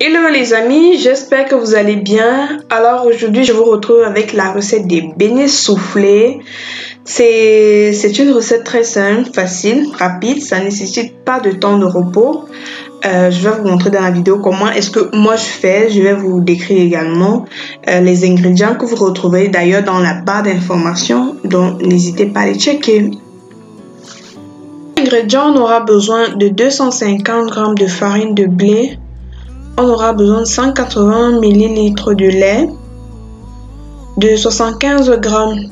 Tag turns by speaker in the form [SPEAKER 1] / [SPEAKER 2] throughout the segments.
[SPEAKER 1] Hello les amis, j'espère que vous allez bien. Alors aujourd'hui je vous retrouve avec la recette des beignets soufflés. C'est une recette très simple, facile, rapide, ça ne nécessite pas de temps de repos. Je vais vous montrer dans la vidéo comment est-ce que moi je fais. Je vais vous décrire également les ingrédients que vous retrouverez d'ailleurs dans la barre d'informations, donc n'hésitez pas à les checker. Ingrédients, on aura besoin de 250 g de farine de blé. On aura besoin de 180 ml de lait, de 75 g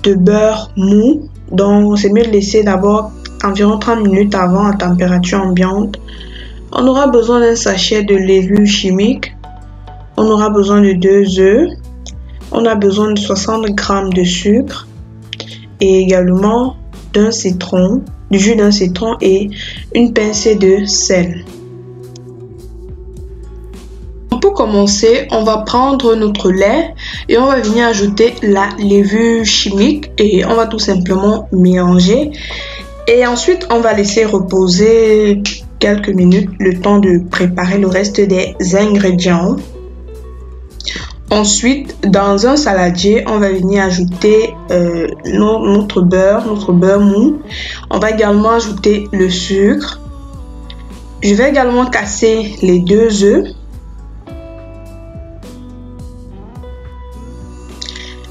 [SPEAKER 1] de beurre mou, donc c'est mieux de laisser d'abord environ 30 minutes avant à température ambiante. On aura besoin d'un sachet de levure chimique, on aura besoin de 2 œufs, on a besoin de 60 g de sucre et également d'un citron, du jus d'un citron et une pincée de sel. Pour commencer, on va prendre notre lait et on va venir ajouter la levure chimique et on va tout simplement mélanger. Et ensuite, on va laisser reposer quelques minutes le temps de préparer le reste des ingrédients. Ensuite, dans un saladier, on va venir ajouter notre beurre mou. On va également ajouter le sucre. Je vais également casser les 2 œufs.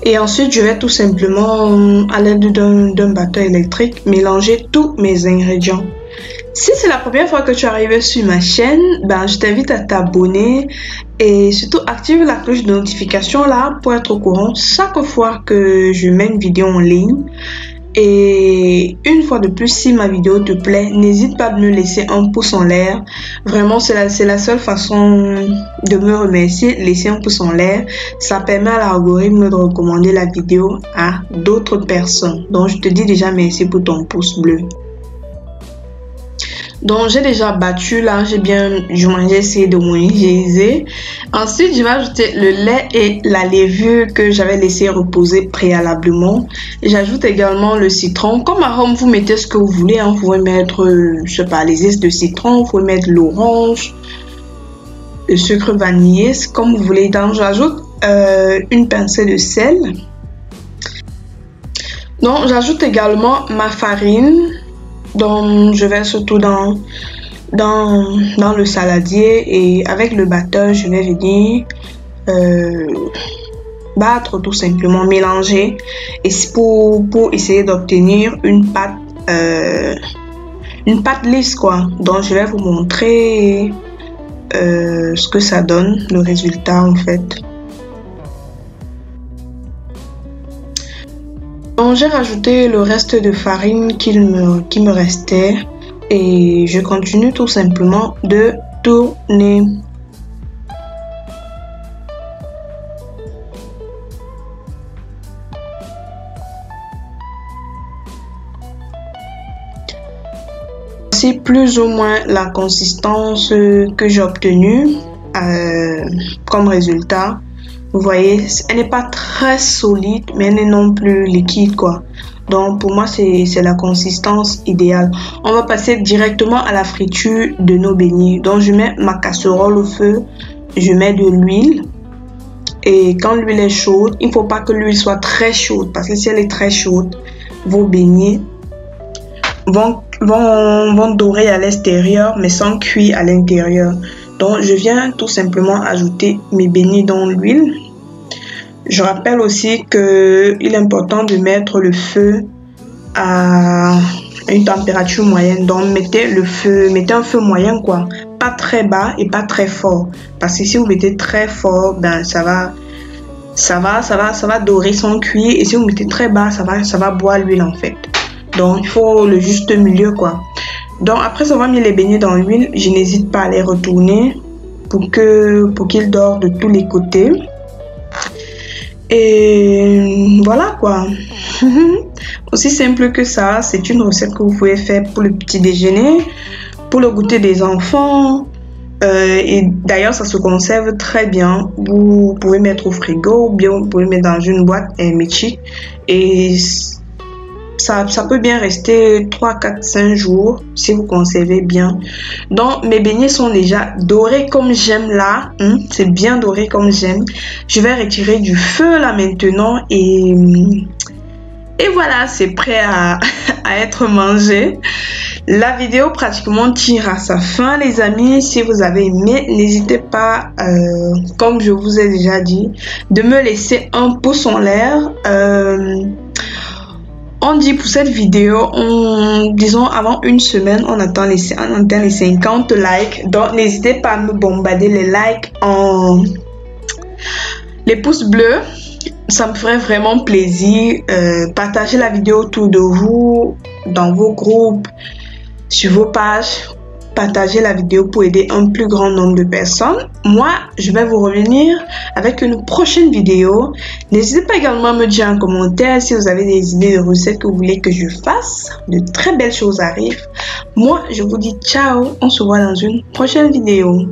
[SPEAKER 1] Et ensuite, je vais tout simplement, à l'aide d'un batteur électrique, mélanger tous mes ingrédients. Si c'est la première fois que tu arrives sur ma chaîne, je t'invite à t'abonner et surtout active la cloche de notification là pour être au courant chaque fois que je mets une vidéo en ligne. Et une fois de plus, si ma vidéo te plaît, n'hésite pas à me laisser un pouce en l'air. Vraiment, c'est la seule façon de me remercier. Laisser un pouce en l'air, ça permet à l'algorithme de recommander la vidéo à d'autres personnes. Donc, je te dis déjà merci pour ton pouce bleu. Donc j'ai déjà battu là, j'ai essayé de homogénéiser. Ensuite je vais ajouter le lait et la levure que j'avais laissé reposer préalablement. J'ajoute également le citron. Comme arôme vous mettez ce que vous voulez, hein. Vous pouvez mettre je sais pas, les zestes de citron, vous pouvez mettre l'orange, le sucre vanillé, comme vous voulez. Donc j'ajoute une pincée de sel. Donc j'ajoute également ma farine. Donc je vais surtout dans le saladier et avec le batteur je vais venir battre tout simplement, mélanger et pour essayer d'obtenir une pâte lisse quoi. Donc je vais vous montrer ce que ça donne, le résultat en fait. Donc j'ai rajouté le reste de farine qui me restait et je continue tout simplement de tourner. Voici plus ou moins la consistance que j'ai obtenue comme résultat. Vous voyez, elle n'est pas très solide, mais elle n'est non plus liquide quoi. Donc pour moi c'est la consistance idéale. On va passer directement à la friture de nos beignets. Donc je mets ma casserole au feu, je mets de l'huile. Et quand l'huile est chaude, il ne faut pas que l'huile soit très chaude, parce que si elle est très chaude, vos beignets vont dorer à l'extérieur mais sans cuire à l'intérieur. Donc je viens tout simplement ajouter mes beignets dans l'huile. Je rappelle aussi qu'il est important de mettre le feu à une température moyenne. Donc mettez un feu moyen quoi, pas très bas et pas très fort. Parce que si vous mettez très fort, ça va dorer sans cuire, et si vous mettez très bas, ça va boire l'huile en fait. Donc il faut le juste milieu quoi. Donc après avoir mis les beignets dans l'huile, je n'hésite pas à les retourner pour qu'ils dorent de tous les côtés. Et voilà quoi. Aussi simple que ça, c'est une recette que vous pouvez faire pour le petit déjeuner, pour le goûter des enfants. Et d'ailleurs ça se conserve très bien. Vous pouvez mettre au frigo ou bien vous pouvez mettre dans une boîte hermétique. Et ça peut bien rester 3, 4, 5 jours si vous conservez bien. Donc mes beignets sont déjà dorés comme j'aime là. C'est bien doré comme j'aime. Je vais retirer du feu là maintenant et voilà, c'est prêt à être mangé. La vidéo pratiquement tire à sa fin les amis. Si vous avez aimé, n'hésitez pas, comme je vous ai déjà dit, de me laisser un pouce en l'air. On dit pour cette vidéo, disons avant une semaine, on atteint les 50 likes. Donc n'hésitez pas à me bombarder les likes les pouces bleus. Ça me ferait vraiment plaisir. Partagez la vidéo autour de vous, dans vos groupes, sur vos pages. Partagez la vidéo pour aider un plus grand nombre de personnes. Moi, je vais vous revenir avec une prochaine vidéo. N'hésitez pas également à me dire en commentaire si vous avez des idées de recettes que vous voulez que je fasse. De très belles choses arrivent. Moi, je vous dis ciao. On se voit dans une prochaine vidéo.